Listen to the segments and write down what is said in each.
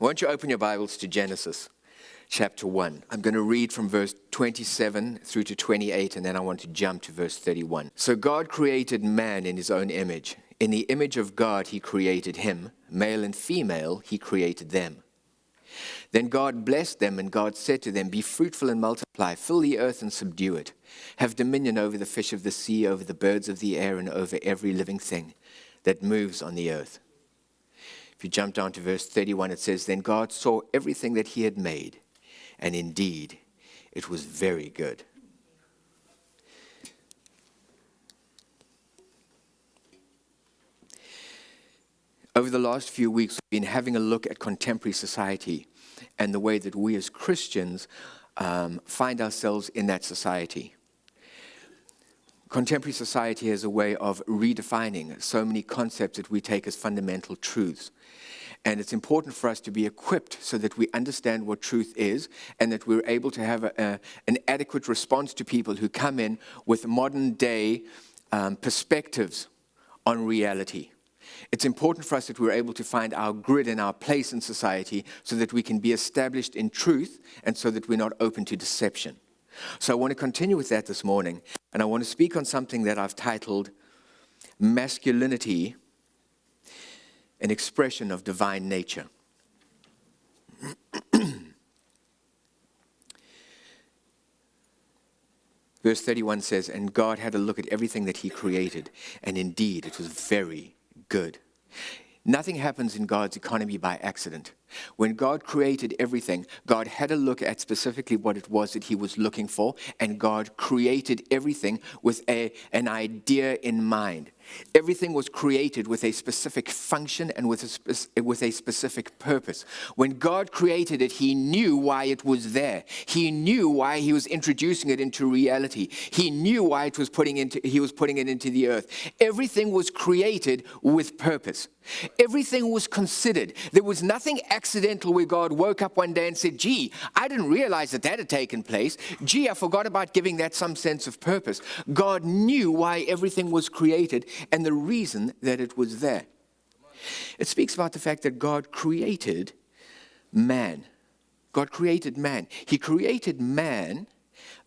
Won't you open your Bibles to Genesis chapter 1? I'm going to read from verse 27 through to 28, and then I want to jump to verse 31. So God created man in his own image. In the image of God he created him. Male and female he created them. Then God blessed them, and God said to them, "Be fruitful and multiply, fill the earth and subdue it. Have dominion over the fish of the sea, over the birds of the air, and over every living thing that moves on the earth." If you jump down to verse 31, it says, "Then God saw everything that he had made, and indeed it was very good." Over the last few weeks, we've been having a look at contemporary society and the way that we as Christians find ourselves in that society. Contemporary society has a way of redefining so many concepts that we take as fundamental truths. And it's important for us to be equipped so that we understand what truth is and that we're able to have an adequate response to people who come in with modern day perspectives on reality. It's important for us that we're able to find our grid and our place in society so that we can be established in truth and so that we're not open to deception. So I want to continue with that this morning, and I want to speak on something that I've titled Masculinity, an expression of divine nature. Verse 31 says, "And God had a look at everything that he created, and indeed it was very good." Nothing happens in God's economy by accident. When God created everything, God had a look at specifically what it was that he was looking for, and God created everything with an idea in mind. Everything was created with a specific function and with a specific purpose. When God created it, he knew why it was there. He knew why he was introducing it into reality. He knew why he was putting it into the earth. Everything was created with purpose. Everything was considered. There was nothing accidental where God woke up one day and said, "Gee, I didn't realize that had taken place. Gee, I forgot about giving that some sense of purpose." God knew why everything was created and the reason that it was there. It speaks about the fact that God created man. God created man. He created man,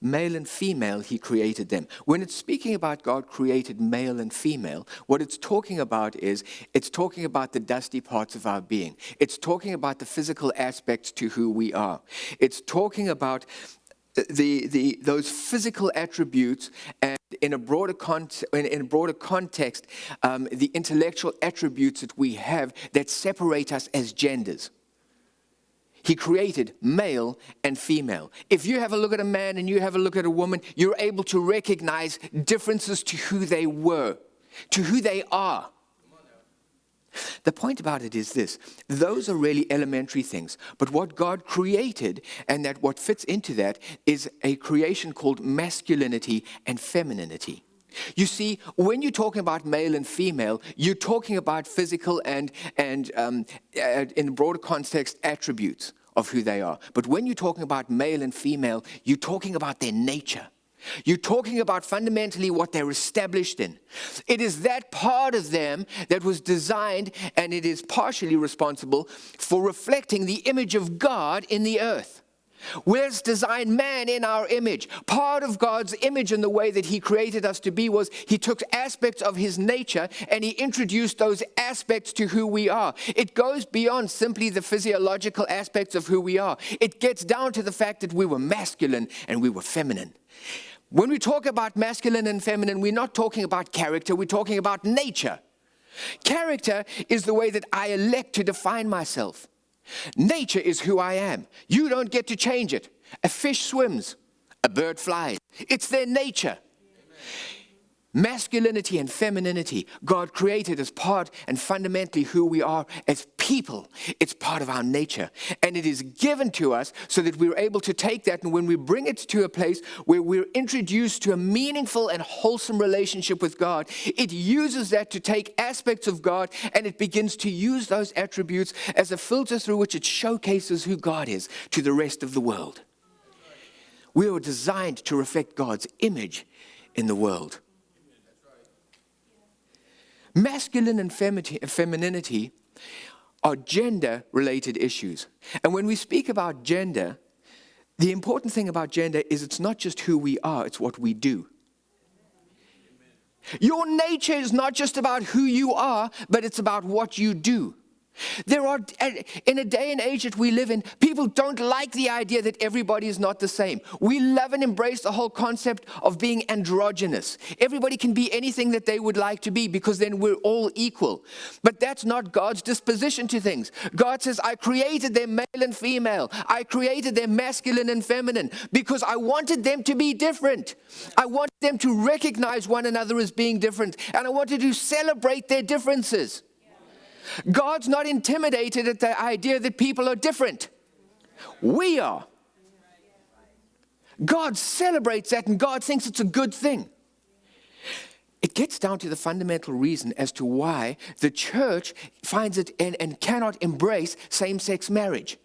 male and female, he created them. When it's speaking about God created male and female, what it's talking about is, it's talking about the dusty parts of our being. It's talking about the physical aspects to who we are. It's talking about those physical attributes, and in a broader context, the intellectual attributes that we have that separate us as genders. He created male and female. If you have a look at a man and you have a look at a woman, you're able to recognize differences to who they were, to who they are. The point about it is this: those are really elementary things. But what God created, and that what fits into that, is a creation called masculinity and femininity. You see, when you're talking about male and female, you're talking about physical and in broader context, attributes of who they are. But when you're talking about male and female, you're talking about their nature. You're talking about fundamentally what they're established in. It is that part of them that was designed, and it is partially responsible for reflecting the image of God in the earth. Let's design man in our image. Part of God's image and the way that he created us to be was he took aspects of his nature and he introduced those aspects to who we are. It goes beyond simply the physiological aspects of who we are. It gets down to the fact that we were masculine and we were feminine. When we talk about masculine and feminine, we're not talking about character, we're talking about nature. Character is the way that I elect to define myself. Nature is who I am. You don't get to change it. A fish swims, a bird flies. It's their nature. Masculinity and femininity, God created as part and fundamentally who we are as people. It's part of our nature. And it is given to us so that we're able to take that, and when we bring it to a place where we're introduced to a meaningful and wholesome relationship with God, it uses that to take aspects of God and it begins to use those attributes as a filter through which it showcases who God is to the rest of the world. We were designed to reflect God's image in the world. Masculine and femininity are gender-related issues. And when we speak about gender, the important thing about gender is it's not just who we are, it's what we do. Your nature is not just about who you are, but it's about what you do. There are, in a day and age that we live in, people don't like the idea that everybody is not the same. We love and embrace the whole concept of being androgynous. Everybody can be anything that they would like to be because then we're all equal. But that's not God's disposition to things. God says, I created them male and female. I created them masculine and feminine because I wanted them to be different. I wanted them to recognize one another as being different, and I wanted to celebrate their differences. God's not intimidated at the idea that people are different. We are. God celebrates that, and God thinks it's a good thing. It gets down to the fundamental reason as to why the church finds it and cannot embrace same-sex marriage.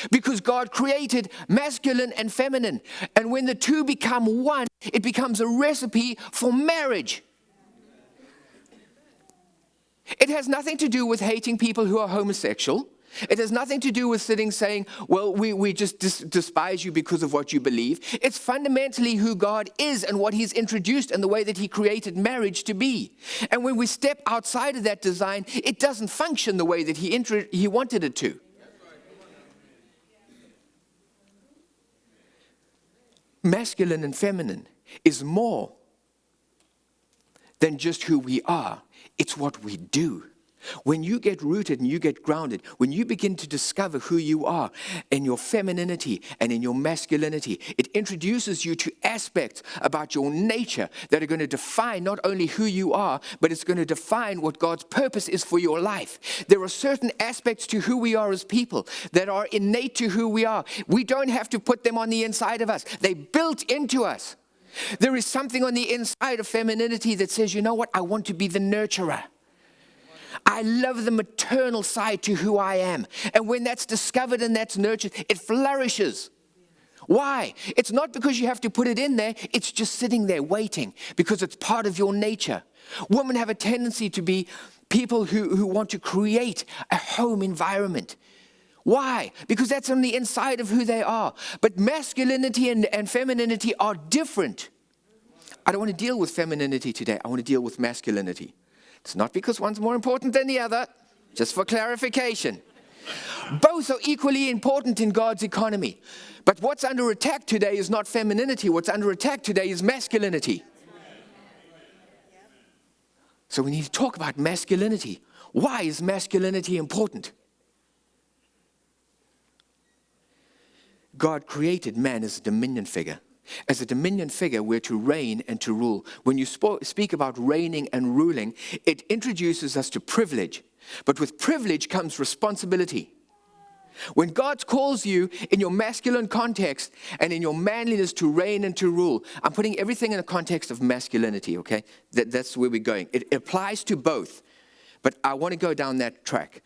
Because God created masculine and feminine, and when the two become one, it becomes a recipe for marriage. It has nothing to do with hating people who are homosexual. It has nothing to do with sitting saying, well, we just despise you because of what you believe. It's fundamentally who God is and what he's introduced and the way that he created marriage to be. And when we step outside of that design, it doesn't function the way that he wanted it to. Masculine and feminine is more than just who we are. It's what we do. When you get rooted and you get grounded, when you begin to discover who you are in your femininity and in your masculinity, it introduces you to aspects about your nature that are going to define not only who you are, but it's going to define what God's purpose is for your life. There are certain aspects to who we are as people that are innate to who we are. We don't have to put them on the inside of us. They're built into us. There is something on the inside of femininity that says, you know what, I want to be the nurturer. I love the maternal side to who I am. And when that's discovered and that's nurtured, it flourishes. Why? It's not because you have to put it in there. It's just sitting there waiting because it's part of your nature. Women have a tendency to be people who want to create a home environment. Why? Because that's on the inside of who they are. But masculinity and femininity are different. I don't want to deal with femininity today. I want to deal with masculinity. It's not because one's more important than the other, just for clarification. Both are equally important in God's economy. But what's under attack today is not femininity. What's under attack today is masculinity. So we need to talk about masculinity. Why is masculinity important? God created man as a dominion figure. As a dominion figure, we're to reign and to rule. When you speak about reigning and ruling, it introduces us to privilege. But with privilege comes responsibility. When God calls you in your masculine context and in your manliness to reign and to rule, I'm putting everything in the context of masculinity, okay? That's where we're going. It applies to both, but I want to go down that track.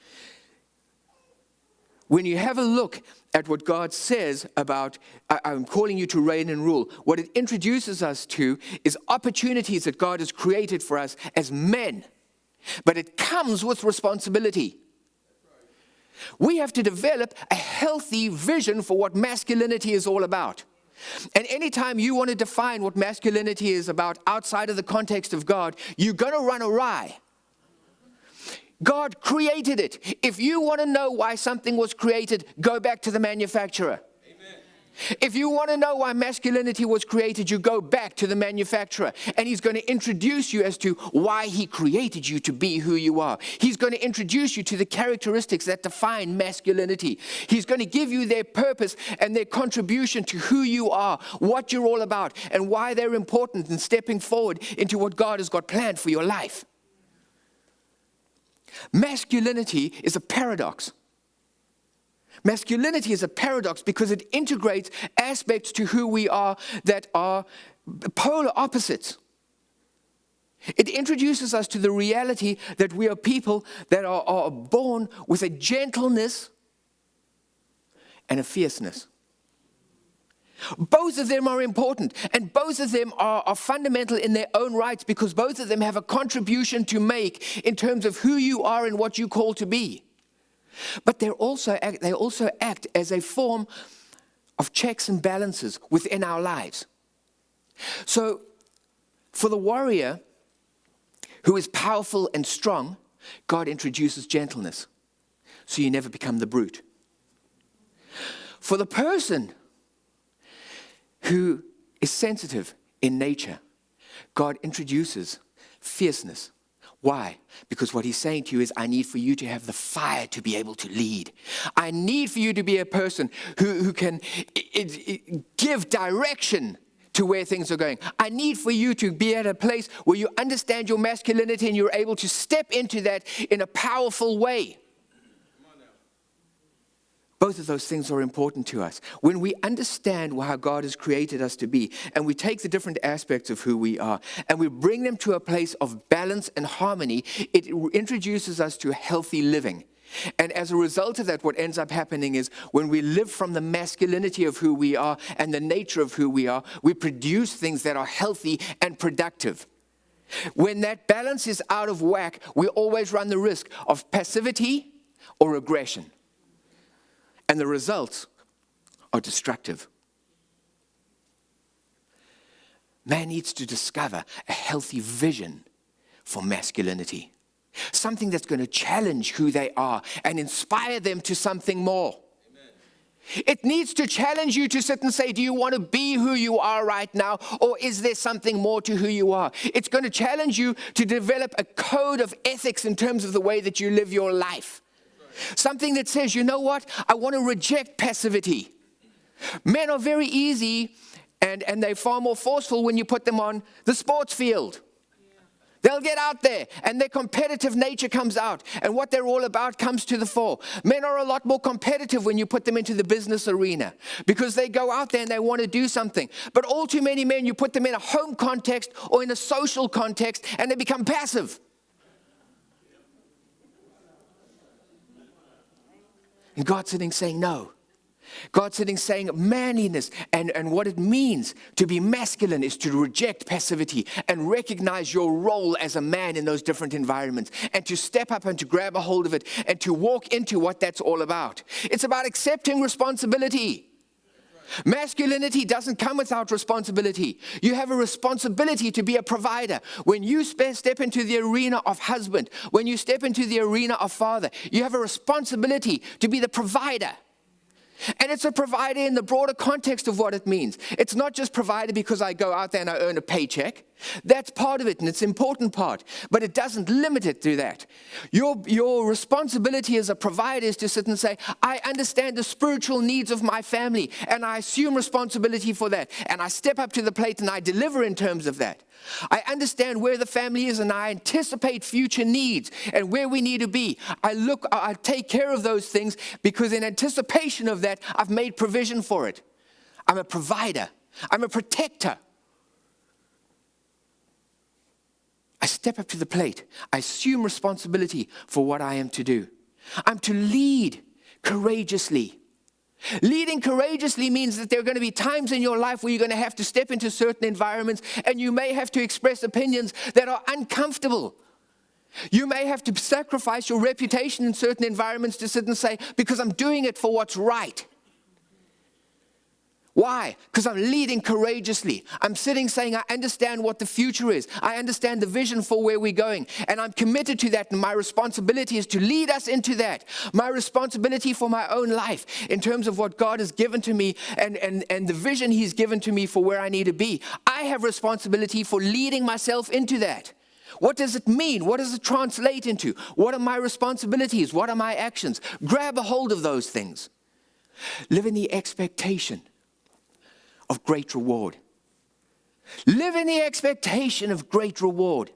When you have a look at what God says about, I'm calling you to reign and rule, what it introduces us to is opportunities that God has created for us as men. But it comes with responsibility. We have to develop a healthy vision for what masculinity is all about. And anytime you want to define what masculinity is about outside of the context of God, you're going to run awry. God created it. If you want to know why something was created, go back to the manufacturer. Amen. If you want to know why masculinity was created, you go back to the manufacturer. And he's going to introduce you as to why he created you to be who you are. He's going to introduce you to the characteristics that define masculinity. He's going to give you their purpose and their contribution to who you are, what you're all about, and why they're important in stepping forward into what God has got planned for your life. Masculinity is a paradox. Masculinity is a paradox because it integrates aspects to who we are that are polar opposites. It introduces us to the reality that we are people that are born with a gentleness and a fierceness. Both of them are important, and both of them are fundamental in their own rights because both of them have a contribution to make in terms of who you are and what you call to be. But they also act as a form of checks and balances within our lives. So for the warrior who is powerful and strong, God introduces gentleness, so you never become the brute. For the person who is sensitive in nature, God introduces fierceness. Why? Because what he's saying to you is, I need for you to have the fire to be able to lead. I need for you to be a person who can give direction to where things are going. I need for you to be at a place where you understand your masculinity and you're able to step into that in a powerful way. Both of those things are important to us. When we understand how God has created us to be, and we take the different aspects of who we are, and we bring them to a place of balance and harmony, it introduces us to healthy living. And as a result of that, what ends up happening is when we live from the masculinity of who we are and the nature of who we are, we produce things that are healthy and productive. When that balance is out of whack, we always run the risk of passivity or aggression. And the results are destructive. Man needs to discover a healthy vision for masculinity. Something that's going to challenge who they are and inspire them to something more. Amen. It needs to challenge you to sit and say, do you want to be who you are right now? Or is there something more to who you are? It's going to challenge you to develop a code of ethics in terms of the way that you live your life. Something that says, you know what? I want to reject passivity. Men are very easy and they're far more forceful when you put them on the sports field. They'll get out there and their competitive nature comes out and what they're all about comes to the fore. Men are a lot more competitive when you put them into the business arena because they go out there and they want to do something. But all too many men, you put them in a home context or in a social context and they become passive. And God's sitting saying no. God's sitting saying manliness and what it means to be masculine is to reject passivity and recognize your role as a man in those different environments and to step up and to grab a hold of it and to walk into what that's all about. It's about accepting responsibility. Masculinity doesn't come without responsibility. You have a responsibility to be a provider. When you step into the arena of husband, when you step into the arena of father, you have a responsibility to be the provider. And it's a provider in the broader context of what it means. It's not just provider because I go out there and I earn a paycheck. That's part of it, and it's an important part. But it doesn't limit it to that. Your responsibility as a provider is to sit and say, I understand the spiritual needs of my family, and I assume responsibility for that. And I step up to the plate and I deliver in terms of that. I understand where the family is, and I anticipate future needs and where we need to be. I take care of those things because in anticipation of that, I've made provision for it. I'm a provider. I'm a protector. I step up to the plate. I assume responsibility for what I am to do. I'm to lead courageously. Leading courageously means that there are going to be times in your life where you're going to have to step into certain environments and you may have to express opinions that are uncomfortable. You may have to sacrifice your reputation in certain environments to sit and say, because I'm doing it for what's right. Why? Because I'm leading courageously. I'm sitting saying, I understand what the future is. I understand the vision for where we're going. And I'm committed to that. And my responsibility is to lead us into that. My responsibility for my own life in terms of what God has given to me and the vision He's given to me for where I need to be. I have responsibility for leading myself into that. What does it mean? What does it translate into? What are my responsibilities? What are my actions? Grab a hold of those things. Live in the expectation of great reward. Live in the expectation of great reward.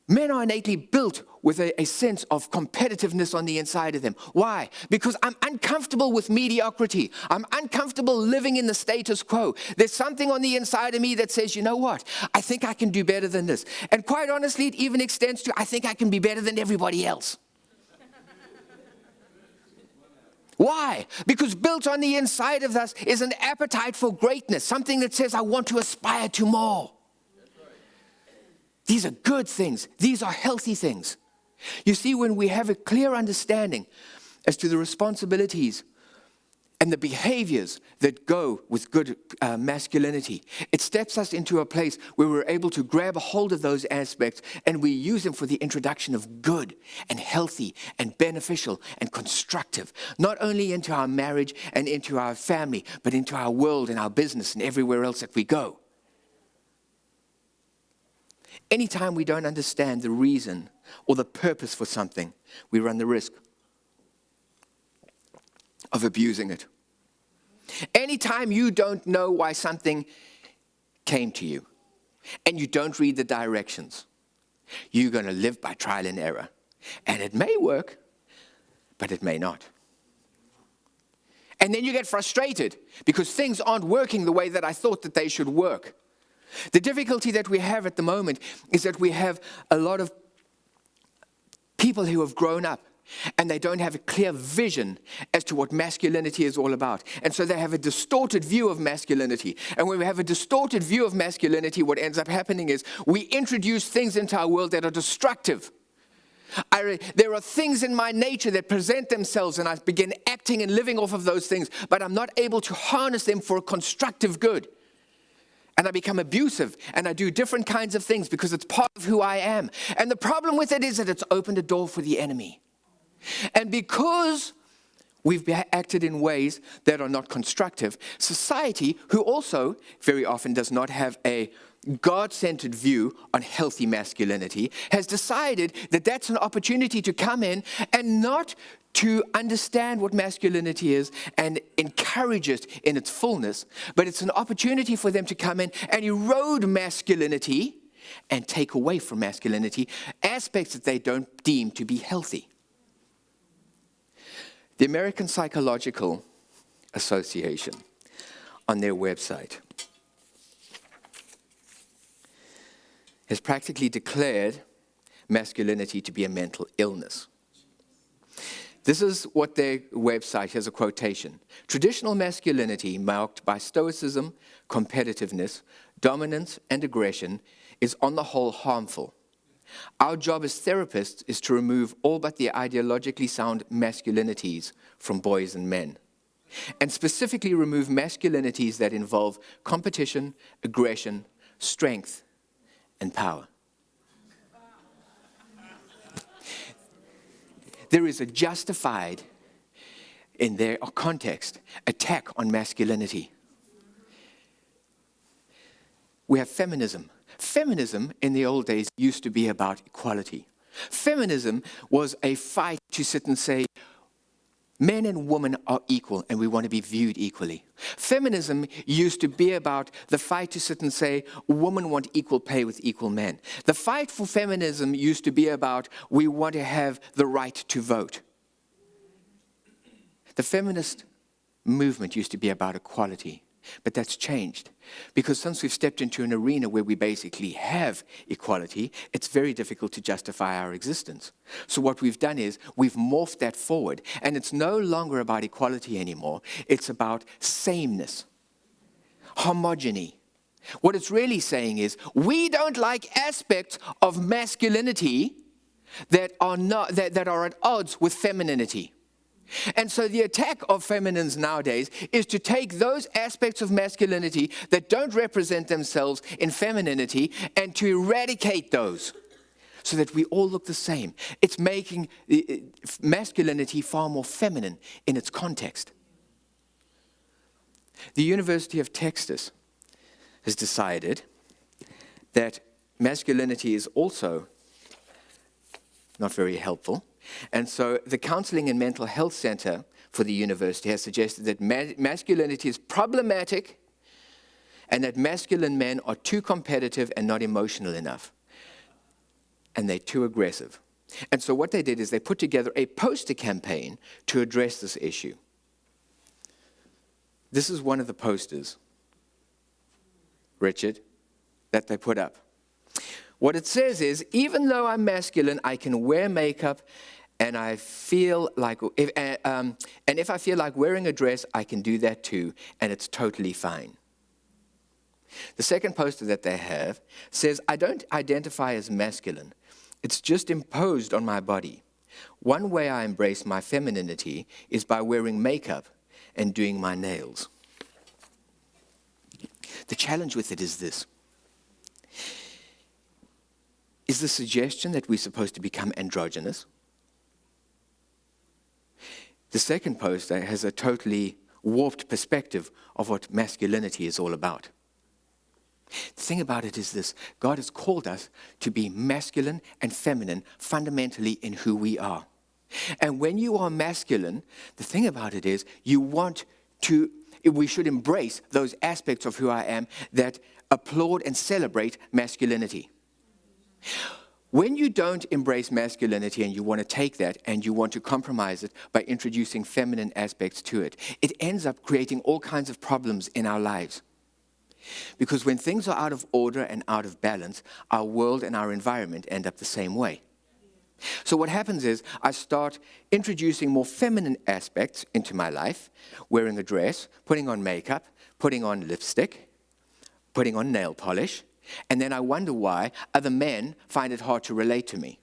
Men are innately built with a sense of competitiveness on the inside of them. Why? Because I'm uncomfortable with mediocrity. I'm uncomfortable living in the status quo. There's something on the inside of me that says, you know what? I think I can do better than this. And quite honestly, it even extends to, I think I can be better than everybody else. Why? Because built on the inside of us is an appetite for greatness, something that says, I want to aspire to more. These are good things. These are healthy things. You see, when we have a clear understanding as to the responsibilities and the behaviors that go with good masculinity, it steps us into a place where we're able to grab a hold of those aspects and we use them for the introduction of good and healthy and beneficial and constructive, not only into our marriage and into our family, but into our world and our business and everywhere else that we go. Anytime we don't understand the reason or the purpose for something, we run the risk of abusing it. Anytime you don't know why something came to you and you don't read the directions, you're going to live by trial and error. And it may work, but it may not. And then you get frustrated because things aren't working the way that I thought that they should work. The difficulty that we have at the moment is that we have a lot of people who have grown up and they don't have a clear vision as to what masculinity is all about. And so they have a distorted view of masculinity. And when we have a distorted view of masculinity, what ends up happening is we introduce things into our world that are destructive. There are things in my nature that present themselves and I begin acting and living off of those things, but I'm not able to harness them for a constructive good. And I become abusive and I do different kinds of things because it's part of who I am. And the problem with it is that it's opened a door for the enemy. And because we've acted in ways that are not constructive, society, who also very often does not have a God-centered view on healthy masculinity, has decided that that's an opportunity to come in and not to understand what masculinity is and encourage it in its fullness, but it's an opportunity for them to come in and erode masculinity and take away from masculinity aspects that they don't deem to be healthy. The American Psychological Association, on their website, has practically declared masculinity to be a mental illness. This is what their website has a quotation. Traditional masculinity, marked by stoicism, competitiveness, dominance, and aggression, is on the whole harmful. Our job as therapists is to remove all but the ideologically sound masculinities from boys and men, and specifically remove masculinities that involve competition, aggression, strength, and power. There is a justified, in their context, attack on masculinity. We have feminism. Feminism in the old days used to be about equality. Feminism was a fight to sit and say, men and women are equal and we want to be viewed equally. Feminism used to be about the fight to sit and say, women want equal pay with equal men. The fight for feminism used to be about, we want to have the right to vote. The feminist movement used to be about equality. But that's changed because since we've stepped into an arena where we basically have equality, it's very difficult to justify our existence. So what we've done is we've morphed that forward, and it's no longer about equality anymore. It's about sameness, homogeny. What it's really saying is we don't like aspects of masculinity that are at odds with femininity. And so the attack of feminines nowadays is to take those aspects of masculinity that don't represent themselves in femininity and to eradicate those so that we all look the same. It's making masculinity far more feminine in its context. The University of Texas has decided that masculinity is also not very helpful. And so the Counseling and Mental Health Center for the university has suggested that masculinity is problematic and that masculine men are too competitive and not emotional enough. And they're too aggressive. And so what they did is they put together a poster campaign to address this issue. This is one of the posters, Richard, that they put up. What it says is, even though I'm masculine, I can wear makeup, and I feel like, if I feel like wearing a dress, I can do that too, and it's totally fine. The second poster that they have says, I don't identify as masculine, It's just imposed on my body. One way I embrace my femininity is by wearing makeup and doing my nails. The challenge with it is this. Is the suggestion that we're supposed to become androgynous? The second poster has a totally warped perspective of what masculinity is all about. The thing about it is this: God has called us to be masculine and feminine fundamentally in who we are. And when you are masculine, the thing about it is we should embrace those aspects of who I am that applaud and celebrate masculinity. When you don't embrace masculinity and you want to take that and you want to compromise it by introducing feminine aspects to it, it ends up creating all kinds of problems in our lives. Because when things are out of order and out of balance, our world and our environment end up the same way. So what happens is I start introducing more feminine aspects into my life, wearing a dress, putting on makeup, putting on lipstick, putting on nail polish, and then I wonder why other men find it hard to relate to me.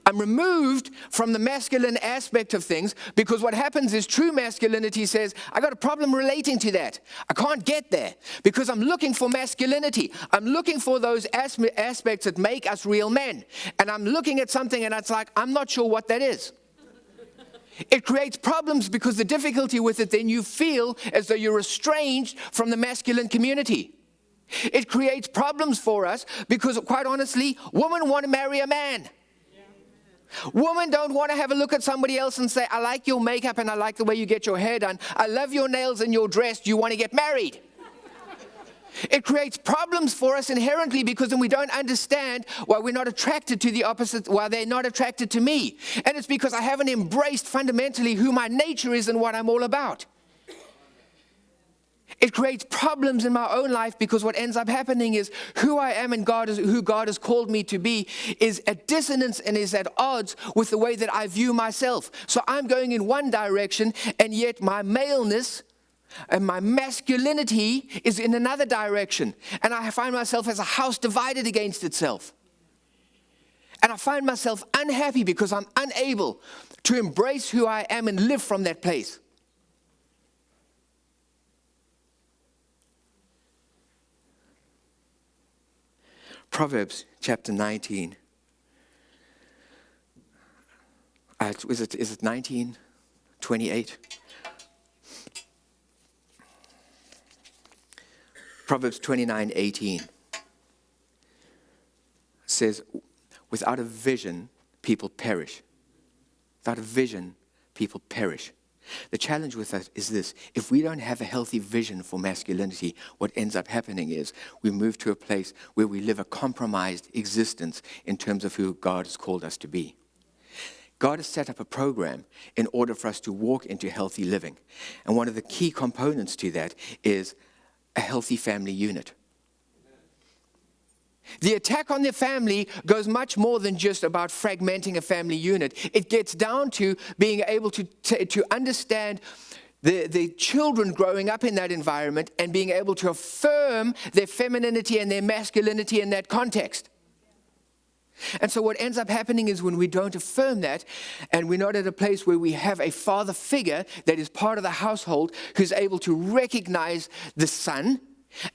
I'm removed from the masculine aspect of things because what happens is true masculinity says, I got a problem relating to that. I can't get there because I'm looking for masculinity. I'm looking for those aspects that make us real men. And I'm looking at something and it's like, I'm not sure what that is. It creates problems because the difficulty with it, then you feel as though you're estranged from the masculine community. It creates problems for us because, quite honestly, women want to marry a man. Women don't want to have a look at somebody else and say, I like your makeup and I like the way you get your hair done. I love your nails and your dress. Do you want to get married? It creates problems for us inherently because then we don't understand why we're not attracted to the opposite, why they're not attracted to me. And it's because I haven't embraced fundamentally who my nature is and what I'm all about. It creates problems in my own life because what ends up happening is who I am and who God has called me to be is at dissonance and is at odds with the way that I view myself. So I'm going in one direction and yet my maleness and my masculinity is in another direction. And I find myself as a house divided against itself. And I find myself unhappy because I'm unable to embrace who I am and live from that place. Proverbs chapter 19. Is it 19:28? Proverbs 29:18 says, without a vision, people perish. Without a vision, people perish. The challenge with that is this: if we don't have a healthy vision for masculinity, what ends up happening is we move to a place where we live a compromised existence in terms of who God has called us to be. God has set up a program in order for us to walk into healthy living. And one of the key components to that is a healthy family unit. The attack on the family goes much more than just about fragmenting a family unit. It gets down to being able to understand the children growing up in that environment and being able to affirm their femininity and their masculinity in that context. And so what ends up happening is when we don't affirm that and we're not at a place where we have a father figure that is part of the household who's able to recognize the son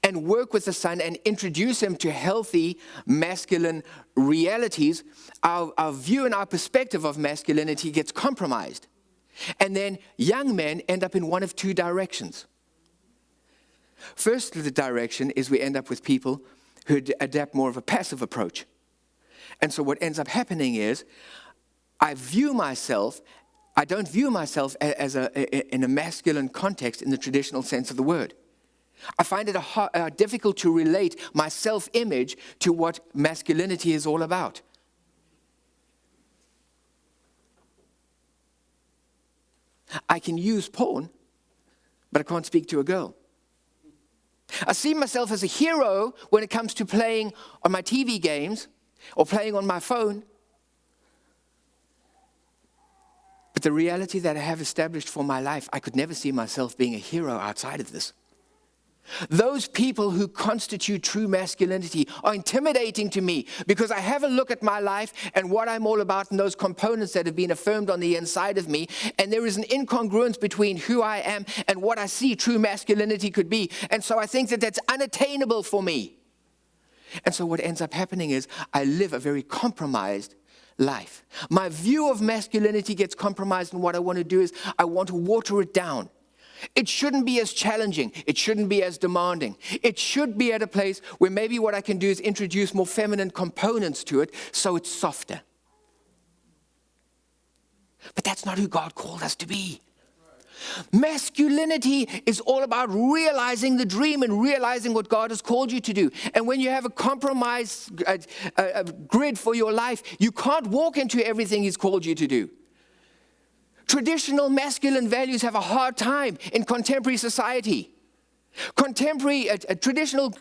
and work with the son and introduce him to healthy masculine realities, our view and our perspective of masculinity gets compromised. And then young men end up in one of two directions. First, the direction is we end up with people who adapt more of a passive approach. And so what ends up happening is I don't view myself as in a masculine context in the traditional sense of the word. I find it difficult to relate my self-image to what masculinity is all about. I can use porn, but I can't speak to a girl. I see myself as a hero when it comes to playing on my TV games or playing on my phone. But the reality that I have established for my life, I could never see myself being a hero outside of this. Those people who constitute true masculinity are intimidating to me because I have a look at my life and what I'm all about and those components that have been affirmed on the inside of me. And there is an incongruence between who I am and what I see true masculinity could be. And so I think that that's unattainable for me. And so what ends up happening is I live a very compromised life. My view of masculinity gets compromised, and what I want to do is I want to water it down. It shouldn't be as challenging. It shouldn't be as demanding. It should be at a place where maybe what I can do is introduce more feminine components to it so it's softer. But that's not who God called us to be. Masculinity is all about realizing the dream and realizing what God has called you to do. And when you have a compromise a grid for your life, you can't walk into everything He's called you to do. Traditional masculine values have a hard time in contemporary society. Traditional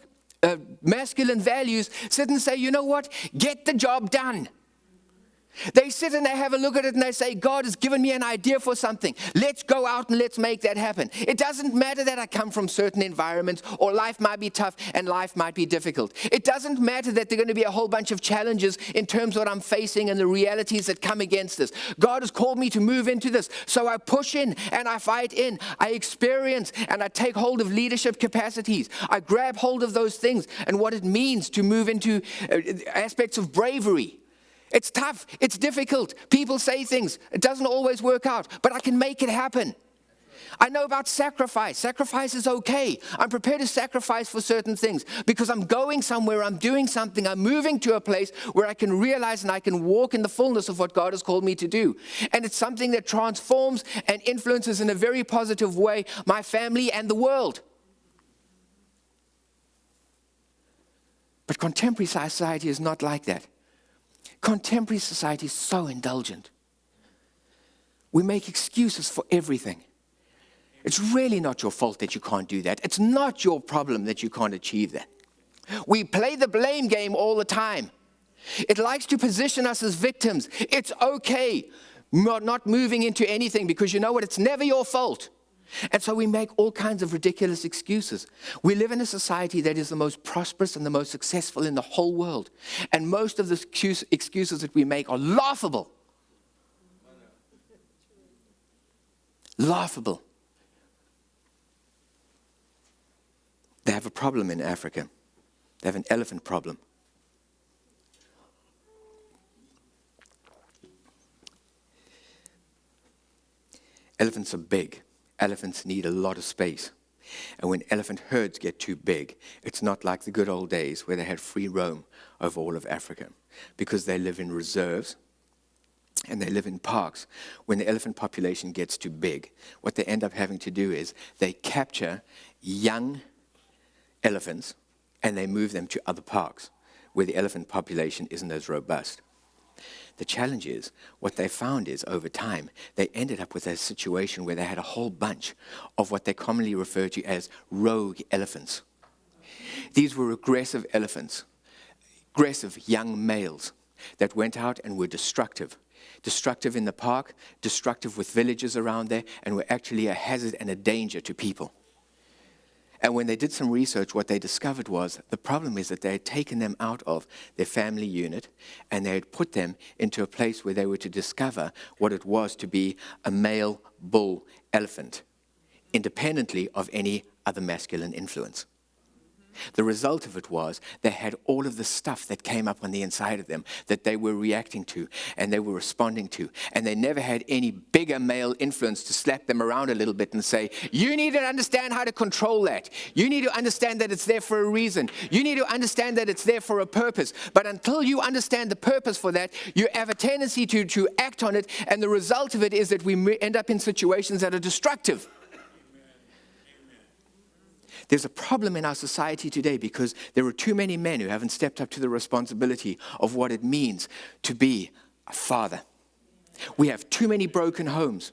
masculine values sit and say, you know what? Get the job done. They sit and they have a look at it and they say, God has given me an idea for something. Let's go out and let's make that happen. It doesn't matter that I come from certain environments or life might be tough and life might be difficult. It doesn't matter that there are going to be a whole bunch of challenges in terms of what I'm facing and the realities that come against this. God has called me to move into this. So I push in and I fight in. I experience and I take hold of leadership capacities. I grab hold of those things and what it means to move into aspects of bravery. It's tough. It's difficult. People say things. It doesn't always work out, but I can make it happen. I know about sacrifice. Sacrifice is okay. I'm prepared to sacrifice for certain things because I'm going somewhere, I'm doing something, I'm moving to a place where I can realize and I can walk in the fullness of what God has called me to do. And it's something that transforms and influences in a very positive way my family and the world. But contemporary society is not like that. Contemporary society is so indulgent. We make excuses for everything. It's really not your fault that you can't do that. It's not your problem that you can't achieve that. We play the blame game all the time. It likes to position us as victims. It's okay not moving into anything because you know what? It's never your fault. And so we make all kinds of ridiculous excuses. We live in a society that is the most prosperous and the most successful in the whole world. And most of the excuses that we make are laughable. Laughable. They have a problem in Africa. They have an elephant problem. Elephants are big. Elephants need a lot of space. And when elephant herds get too big, it's not like the good old days where they had free roam over all of Africa, because they live in reserves and they live in parks. When the elephant population gets too big, what they end up having to do is they capture young elephants and they move them to other parks where the elephant population isn't as robust. The challenge is, what they found is, over time, they ended up with a situation where they had a whole bunch of what they commonly refer to as rogue elephants. These were aggressive elephants, aggressive young males that went out and were destructive. Destructive in the park, destructive with villages around there, and were actually a hazard and a danger to people. And when they did some research, what they discovered was the problem is that they had taken them out of their family unit and they had put them into a place where they were to discover what it was to be a male bull elephant, independently of any other masculine influence. The result of it was they had all of the stuff that came up on the inside of them that they were reacting to and they were responding to. And they never had any bigger male influence to slap them around a little bit and say, you need to understand how to control that. You need to understand that it's there for a reason. You need to understand that it's there for a purpose. But until you understand the purpose for that, you have a tendency to act on it. And the result of it is that we end up in situations that are destructive. There's a problem in our society today because there are too many men who haven't stepped up to the responsibility of what it means to be a father. We have too many broken homes.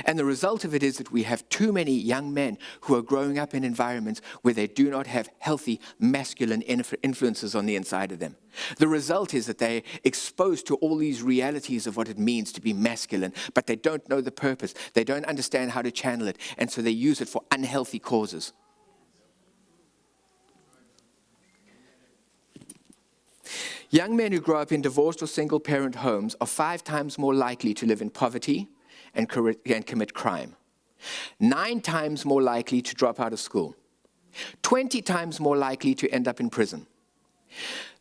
And the result of it is that we have too many young men who are growing up in environments where they do not have healthy masculine influences on the inside of them. The result is that they're exposed to all these realities of what it means to be masculine, but they don't know the purpose. They don't understand how to channel it, and so they use it for unhealthy causes. Young men who grow up in divorced or single-parent homes are 5 times more likely to live in poverty and commit crime. 9 times more likely to drop out of school. 20 times more likely to end up in prison.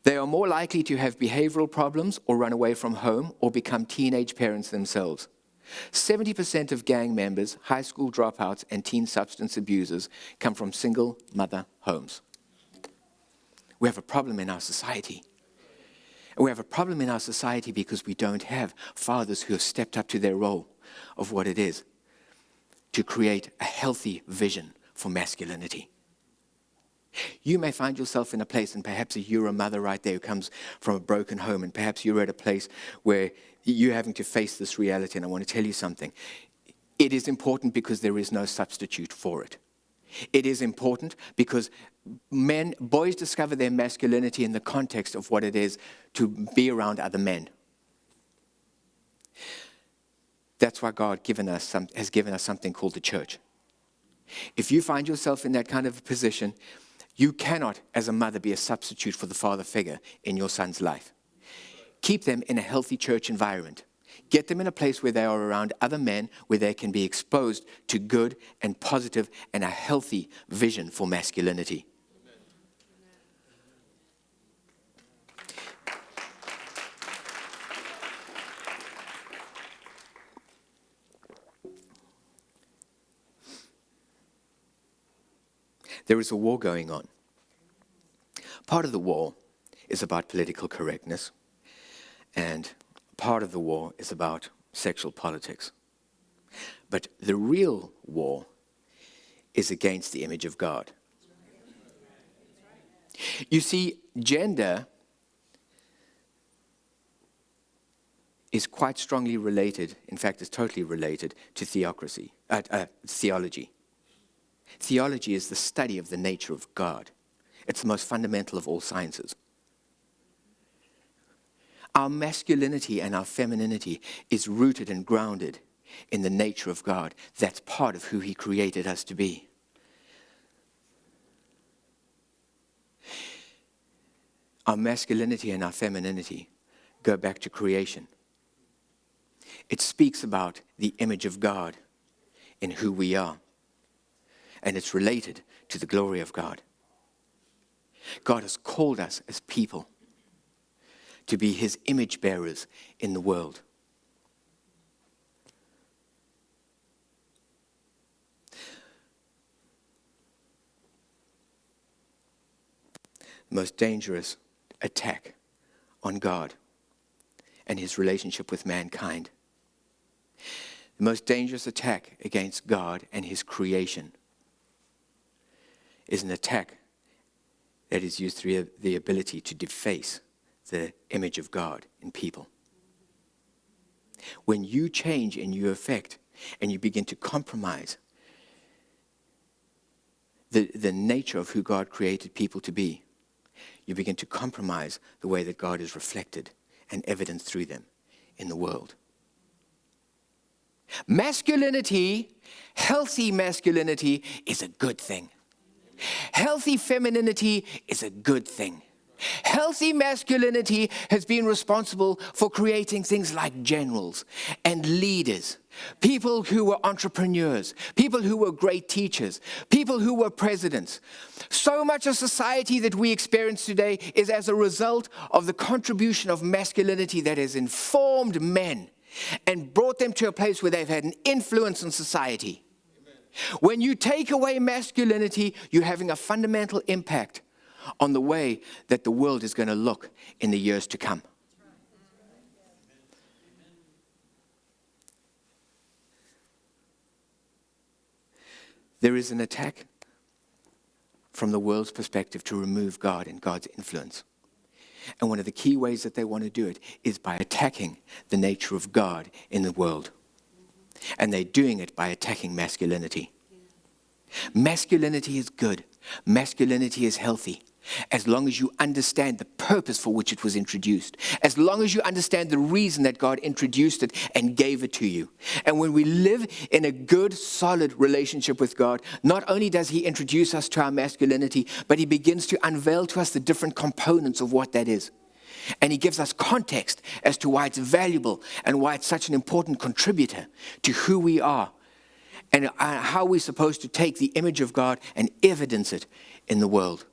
They are more likely to have behavioral problems or run away from home or become teenage parents themselves. 70% of gang members, high school dropouts, and teen substance abusers come from single mother homes. We have a problem in our society. And we have a problem in our society because we don't have fathers who have stepped up to their role of what it is to create a healthy vision for masculinity. You may find yourself in a place, and perhaps you're a mother right there who comes from a broken home, and perhaps you're at a place where you're having to face this reality, and I want to tell you something. It is important because there is no substitute for it. It is important because boys discover their masculinity in the context of what it is to be around other men. That's why God has given us something called the church. If you find yourself in that kind of a position, you cannot, as a mother, be a substitute for the father figure in your son's life. Keep them in a healthy church environment. Get them in a place where they are around other men, where they can be exposed to good and positive and a healthy vision for masculinity. There is a war going on. Part of the war is about political correctness, and part of the war is about sexual politics. But the real war is against the image of God. You see, gender is quite strongly related, in fact, is totally related to theology. Theology is the study of the nature of God. It's the most fundamental of all sciences. Our masculinity and our femininity is rooted and grounded in the nature of God. That's part of who He created us to be. Our masculinity and our femininity go back to creation. It speaks about the image of God in who we are. And it's related to the glory of God. God has called us as people to be His image bearers in the world. The most dangerous attack on God and His relationship with mankind. The most dangerous attack against God and His creation is an attack that is used through the ability to deface the image of God in people. When you change and you affect and you begin to compromise the nature of who God created people to be, you begin to compromise the way that God is reflected and evidenced through them in the world. Masculinity, healthy masculinity, is a good thing. Healthy femininity is a good thing. Healthy masculinity has been responsible for creating things like generals and leaders, people who were entrepreneurs, people who were great teachers, people who were presidents. So much of society that we experience today is as a result of the contribution of masculinity that has informed men and brought them to a place where they've had an influence in society. When you take away masculinity, you're having a fundamental impact on the way that the world is going to look in the years to come. There is an attack from the world's perspective to remove God and God's influence. And one of the key ways that they want to do it is by attacking the nature of God in the world. And they're doing it by attacking masculinity. Masculinity is good. Masculinity is healthy. As long as you understand the purpose for which it was introduced. As long as you understand the reason that God introduced it and gave it to you. And when we live in a good, solid relationship with God, not only does He introduce us to our masculinity, but He begins to unveil to us the different components of what that is. And he gives us context as to why it's valuable and why it's such an important contributor to who we are and how we're supposed to take the image of God and evidence it in the world.